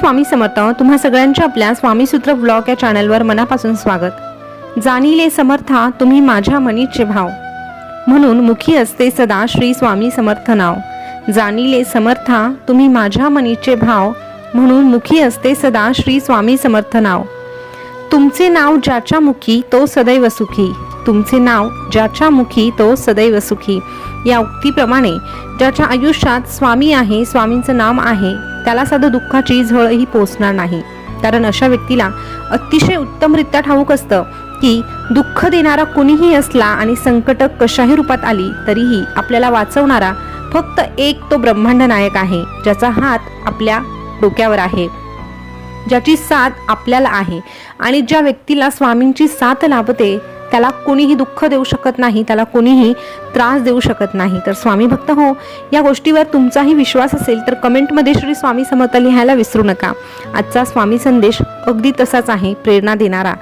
स्वामी समर्थ. तुम्हा सगळ्यांच्या आपल्या स्वामीसूत्र ब्लॉग या चॅनलवर मनापासून स्वागत. जाणिले समर्था तुम्ही माझ्या मनीचे भाव, म्हणून मुखी असते सदा श्री स्वामी समर्थ नाव. जाणिले समर्था तुम्ही माझ्या मनीचे भाव, म्हणून मुखी असते सदा श्री स्वामी समर्थ नाव. तुमचे नाव ज्याच्या मुखी तो सदैव सुखी, तुमचे नाव ज्याच्या मुखी तो सदैव सुखी. या उक्तीप्रमाणे ज्याच्या आयुष्यात स्वामी आहे, स्वामींचं नाम आहे, त्याला साधं दुःखाची झळही पोचणार नाही. कारण अशा व्यक्तीला अतिशय उत्तमरित्या ठाऊक असतं की दुःख देणारा कुणीही असला आणि संकट कशाही रूपात आली तरीही आपल्याला वाचवणारा फक्त एक तो ब्रह्मांड नायक आहे, ज्याचा हात आपल्या डोक्यावर आहे, ज्याची साथ आपल्याला आहे. आणि ज्या व्यक्तीला स्वामींची साथ लाभते त्याला कोणीही दुःख देऊ शकत नाही, त्याला कोणीही त्रास देऊ शकत नाही. तर स्वामी भक्त हो, या गोष्टीवर तुमचाही विश्वास असेल तर कमेंटमध्ये श्री स्वामी समर्थ लिहायला विसरू नका. आजचा स्वामी संदेश अगदी तसाच आहे, प्रेरणा देणारा,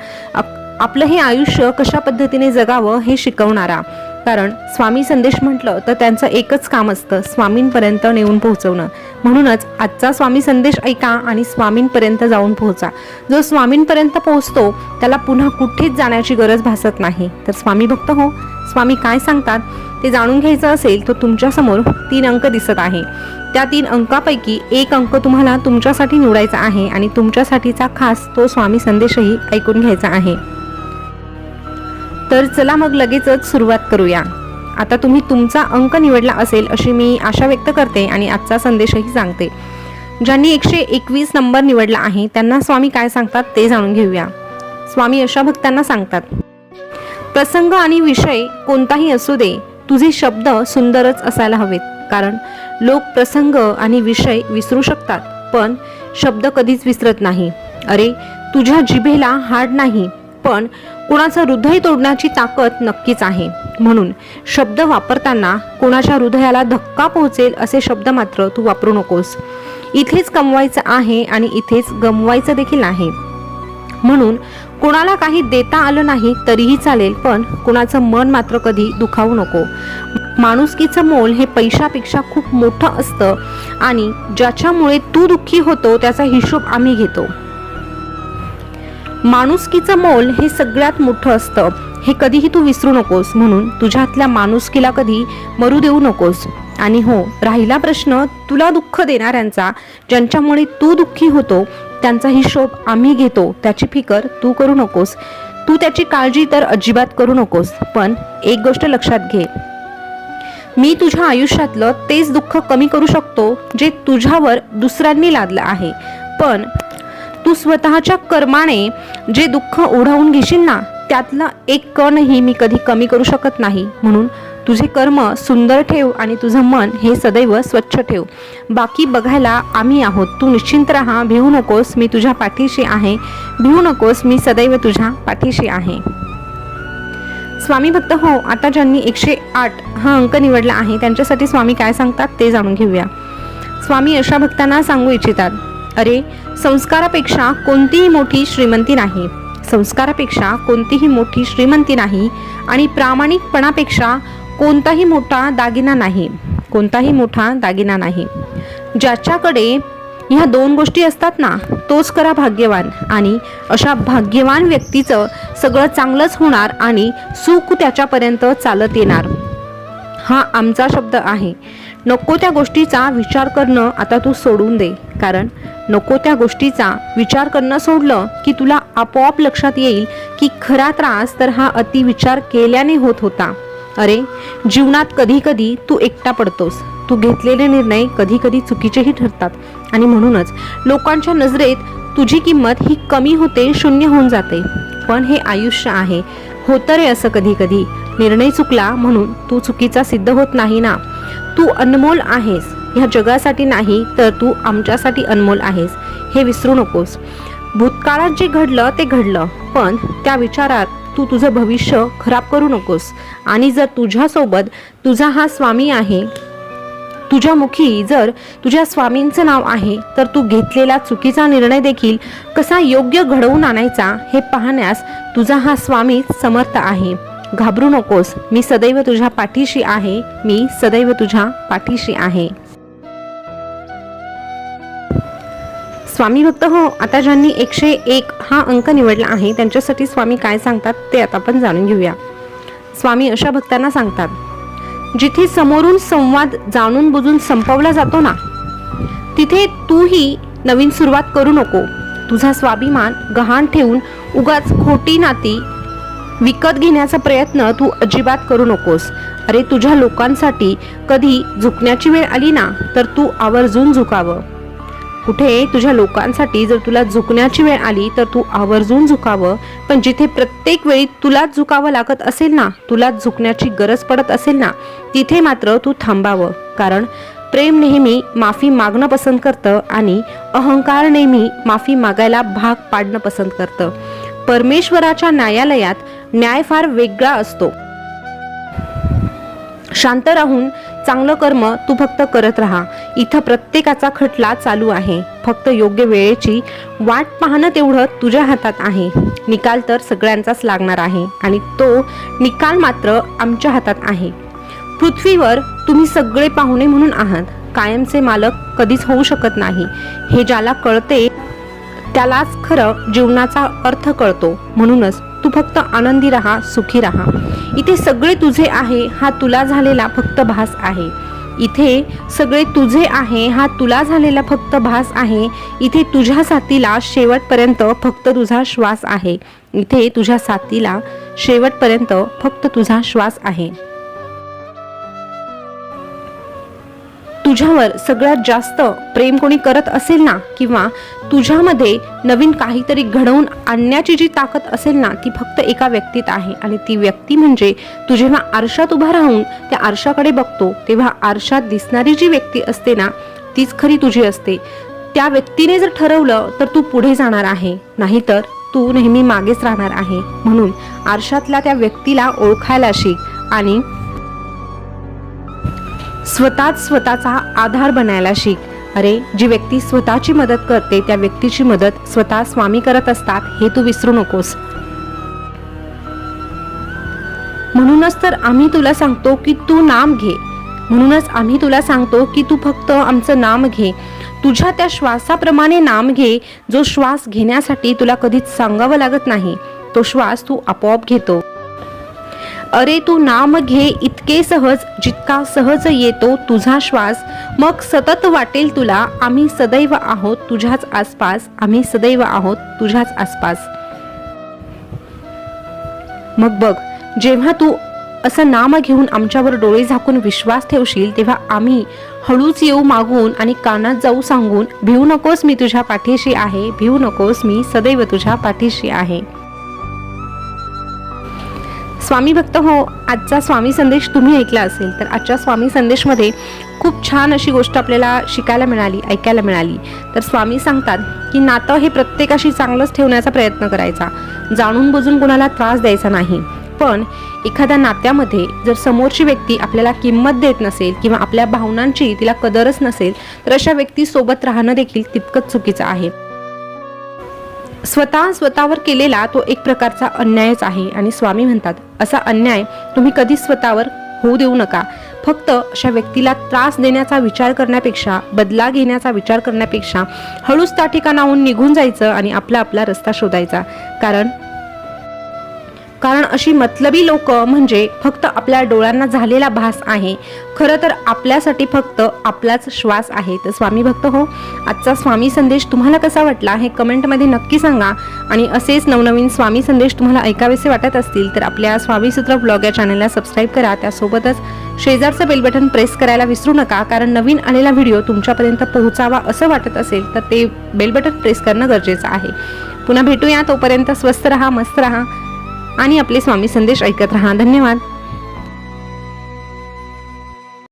आपलं हे आयुष्य कशा पद्धतीने जगावं हे शिकवणारा. कारण स्वामी संदेश म्हटलं तर त्यांचं एकच काम असतं, स्वामींपर्यंत नेऊन पोहोचवणं. म्हणूनच आजचा स्वामी संदेश ऐका आणि स्वामींपर्यंत जाऊन पोहोचा. जो स्वामींपर्यंत पोहोचतो त्याला पुन्हा कुठेच जाण्याची गरज भासत नाही. तर स्वामी भक्त हो, स्वामी काय सांगतात ते जाणून घ्यायचं असेल तर तुमच्यासमोर 3 अंक दिसत आहे. त्या 3 अंकापैकी एक अंक तुम्हाला तुमच्यासाठी निवडायचा आहे आणि तुमच्यासाठीचा खास तो स्वामी संदेशही ऐकून घ्यायचा आहे. तर चला मग लगेचच सुरुवात करूया. आता तुम्ही तुमचा अंक निवडला असेल अशी मी आशा व्यक्त करते आणि आजचा संदेशही सांगते. ज्यांनी 121 नंबर निवडला आहे त्यांना स्वामी काय सांगतात ते जाणून घेऊया. स्वामी अशा भक्तांना सांगतात, प्रसंग आणि विषय कोणताही असू दे, तुझे शब्द सुंदरच असायला हवेत. कारण लोक प्रसंग आणि विषय विसरू शकतात पण शब्द कधीच विसरत नाही. अरे, तुझ्या जिभेला हाड नाही पण कोणाचं हृदय तोडण्याची ताकद नक्कीच आहे. म्हणून शब्द वापरताना कोणाच्या हृदयाला धक्का पोहोचेल असे शब्द मात्र तू वापरू नकोस. इथेच कमवायचं आहे आणि इथेच गमवायचं देखील आहे. म्हणून कोणाला काही देता आलं नाही तरीही चालेल पण कोणाचं मन मात्र कधी दुखावू नको. माणुसकीचं मोल हे पैशापेक्षा खूप मोठं असतं आणि ज्याच्यामुळे तू दुःखी होतो त्याचा हिशोब आम्ही घेतो. माणुसकीचं मोल हे सगळ्यात मोठं असतं, हे कधीही तू विसरू नकोस. म्हणून तुझ्यातल्या माणुसकीला कधी मरू देऊ नकोस. आणि हो, राहिला प्रश्न तुला दुःख देणाऱ्यांचा, ज्यांच्यामुळे तू दुःखी होतो त्यांचा हिशोब आम्ही घेतो, त्याची फिकर तू करू नकोस. तू त्याची काळजी तर अजिबात करू नकोस. पण एक गोष्ट लक्षात घे, मी तुझ्या आयुष्यातलं तेच दुःख कमी करू शकतो जे तुझ्यावर दुसऱ्यांनी लादलं आहे. पण तू स्वतःच्या कर्माने जे दुःख ओढावून घेशील ना, त्यातला एक कणही मी कधी कमी करू शकत नाही. म्हणून तुझे कर्म सुंदर ठेव आणि तुझं मन हे सदैव स्वच्छ ठेव. बाकी बघायला आम्ही आहोत. तू निश्चिंत राहा, भिवू नकोस, मी तुझ्या पाठीशी आहे. भिवू नकोस, मी सदैव तुझ्या पाठीशी आहे. स्वामी भक्त हो, आता ज्यांनी 108 हा अंक निवडला आहे त्यांच्यासाठी स्वामी काय सांगतात ते जाणून घेऊया. स्वामी अशा भक्तांना सांगू इच्छितात, अरे, संस्कारापेक्षा कोणतीही मोठी श्रीमंती नाही, संस्कारापेक्षा कोणतीही मोठी श्रीमंती नाही आणि प्रामाणिकपणापेक्षा कोणताही मोठा दागिना नाही, कोणताही मोठा दागिना नाही. ज्याच्याकडे ह्या 2 गोष्टी असतात ना, तोच खरा भाग्यवान. आणि अशा भाग्यवान व्यक्तीचं सगळं चांगलंच होणार आणि सुख त्याच्यापर्यंत चालत येणार. हा आमचा शब्द आहे. नको त्या गोष्टीचा विचार करणं आता तू सोडून दे. कारण नको त्या गोष्टीचा विचार करणं सोडलं की तुला आपोआप लक्षात येईल की खरा त्रास तर हा अतिविचार केल्याने होत होता. अरे, जीवनात कधी कधी तू एकटा पडतोस. तू घेतलेले निर्णय कधी कधी चुकीचेही ठरतात आणि म्हणूनच लोकांच्या नजरेत तुझी किंमत ही कमी होते, शून्य होऊन जाते. पण हे आयुष्य आहे. होतं रे असं कधी कधी. निर्णय चुकला म्हणून तू चुकीचा सिद्ध होत नाही ना. तू अनमोल आहेस. ह्या जगासाठी नाही तर तू आमच्यासाठी अनमोल आहेस, हे विसरू नकोस. भूतकाळात जे घडलं ते घडलं, पण त्या विचारात तू तुझं भविष्य खराब करू नकोस. आणि जर तुझ्यासोबत तुझा हा स्वामी आहे, तुझ्या मुखी जर तुझ्या स्वामींचं नाव आहे, तर तू घेतलेला चुकीचा निर्णय देखील कसा योग्य घडवून आणायचा हे पाहण्यास तुझा हा स्वामी समर्थ आहे. घाबरू नकोस, मी सदैव तुझ्या पाठीशी आहे, मी सदैव तुझ्या पाठीशी आहे. स्वामी भक्त हो, आता ज्यांनी 101 हा अंक निवडला आहे त्यांच्यासाठी स्वामी काय सांगतात ते आता आपण जाणून घेऊया. स्वामी अशा भक्तांना सांगतात, जिथे समोरून संवाद जाणून बुजून संपवला जातो ना, तिथे तूही नवीन सुरुवात करू नको. तुझा स्वाभिमान गहाण ठेवून उगाच खोटी नाती विकत घेण्याचा प्रयत्न तू अजिबात करू नकोस. अरे, तुझ्या लोकांसाठी कधी झुकण्याची वेळ आली ना, तर तू आवर्जून झुकावं. कुठे तुझ्या लोकांसाठी जर तुला झुकण्याची वेळ आली तर तू आवर्जून झुकावं. पण जिथे प्रत्येक वेळी तुलाच झुकावं लागत असेल ना, तुलाच झुकण्याची गरज पडत असेल ना, तिथे मात्र तू थांबावं. कारण प्रेम नेहमी माफी मागणं पसंत करतं आणि अहंकार नेहमी माफी मागायला भाग पाडणं पसंत करतं. परमेश्वराच्या न्यायालयात न्याय फार वेगळा असतो. शांत राहून चांगलं कर्म तू फक्त करत राहा. इथं प्रत्येकाचा खटला चालू आहे. फक्त योग्य वेळेची वाट पाहणं तेवढं तुझ्या हातात आहे. निकाल तर सगळ्यांचाच लागणार आहे आणि तो निकाल मात्र आमच्या हातात आहे. पृथ्वीवर तुम्ही सगळे पाहुणे म्हणून आहात. कायमचे मालक कधीच होऊ शकत नाही. हे ज्याला कळते त्यालाच खरं जीवनाचा अर्थ कळतो. म्हणूनच तू फक्त आनंदी राहा, सुखी राहा. इथे सगळे तुझे आहे हा तुला झालेला फक्त भास आहे. इथे सगळे तुझे आहे हा तुला झालेला फक्त भास आहे. इथे तुझ्या साथीला शेवटपर्यंत फक्त तुझा श्वास आहे. इथे तुझ्या साथीला शेवटपर्यंत फक्त तुझा श्वास आहे. तुझ्यावर सगळ्यात जास्त प्रेम कोणी करत असेल ना, किंवा तुझ्यामध्ये नवीन काहीतरी घडवून आणण्याची जी ताकद असेल ना, ती फक्त एका व्यक्तीत आहे. आणि ती व्यक्ती म्हणजे तू जेव्हा आरशात उभा राहून त्या आरशाकडे बघतो तेव्हा आरशात दिसणारी जी व्यक्ती असते ना, तीच खरी तुझी असते. त्या व्यक्तीने जर ठरवलं तर तू पुढे जाणार आहे, नाहीतर तू नेहमी मागेच राहणार आहे. म्हणून आरशातल्या त्या व्यक्तीला ओळखायला शिक आणि स्वतःचा आधार बनायला शिक. अरे, जी व्यक्ती स्वतःची मदत करते त्या व्यक्तीची मदत स्वतः स्वामी करत असतात, हे तू विसरू नकोस. म्हणूनच तर आम्ही तुला सांगतो की तू नाम घे. म्हणूनच आम्ही तुला सांगतो की तू फक्त आमचं नाम घे. तुझ्या त्या श्वासाप्रमाणे नाम घे. जो श्वास घेण्यासाठी तुला कधीच सांगावं लागत नाही, तो श्वास तू आपोआप घेतो. अरे, तू नाम घे इतके सहज जितका सहज येतो तुझा श्वास. मग सतत वाटेल तुला आम्ही सदैव आहोत तुझ्याच आसपास. आम्ही सदैव आहोत तुझ्याच आसपास. मग बघ, जेव्हा तू असं नाम घेऊन आमच्यावर डोळे झाकून विश्वास ठेवशील तेव्हा आम्ही हळूच येऊ मागून आणि कानात जाऊ सांगून, भिवू नकोस, मी तुझ्या पाठीशी आहे. भिवू नकोस, मी सदैव तुझ्या पाठीशी आहे. स्वामी भक्त हो, आजचा स्वामी संदेश तुम्ही ऐकला असेल तर आजच्या स्वामी संदेशमध्ये खूप छान अशी गोष्ट आपल्याला शिकायला मिळाली, ऐकायला मिळाली. तर स्वामी सांगतात की नातं हे प्रत्येकाशी चांगलंच ठेवण्याचा प्रयत्न करायचा, जाणून बुजून कोणाला त्रास द्यायचा नाही. पण एखाद्या नात्यामध्ये जर समोरची व्यक्ती आपल्याला किंमत देत नसेल किंवा आपल्या भावनांची तिला कदरच नसेल तर अशा व्यक्तीसोबत राहणं देखील तितकंच चुकीचं आहे. स्वतःवर केलेला तो एक प्रकारचा अन्यायच आहे. आणि स्वामी म्हणतात असा अन्याय तुम्ही कधीच स्वतःवर होऊ देऊ नका. फक्त अशा व्यक्तीला त्रास देण्याचा विचार करण्यापेक्षा, बदला घेण्याचा विचार करण्यापेक्षा हळूच त्या ठिकाणाहून निघून जायचं आणि आपला रस्ता शोधायचा. कारण अशी मतलबी लोक म्हणजे फक्त आपल्या डोळ्यांना झालेला भास आहे. खरं तर आपल्यासाठी फक्त आपलाच श्वास आहे. तर स्वामी भक्त हो, आजचा स्वामी संदेश तुम्हाला कसा वाटला हे कमेंटमध्ये नक्की सांगा. आणि असेच नवनवीन स्वामी संदेश तुम्हाला ऐकावेसे वाटत असतील तर आपल्या स्वामीसूत्र ब्लॉग या चॅनलला सबस्क्राईब करा. त्यासोबतच शेजारचं बेल बटन प्रेस करायला विसरू नका. कारण नवीन आलेला व्हिडिओ तुमच्यापर्यंत पोहोचावा असं वाटत असेल तर ते बेल बटन प्रेस करणं गरजेचं आहे. पुन्हा भेटूया. तोपर्यंत स्वस्त रहा, मस्त रहा आणि आपले स्वामी संदेश ऐकत रहा. धन्यवाद.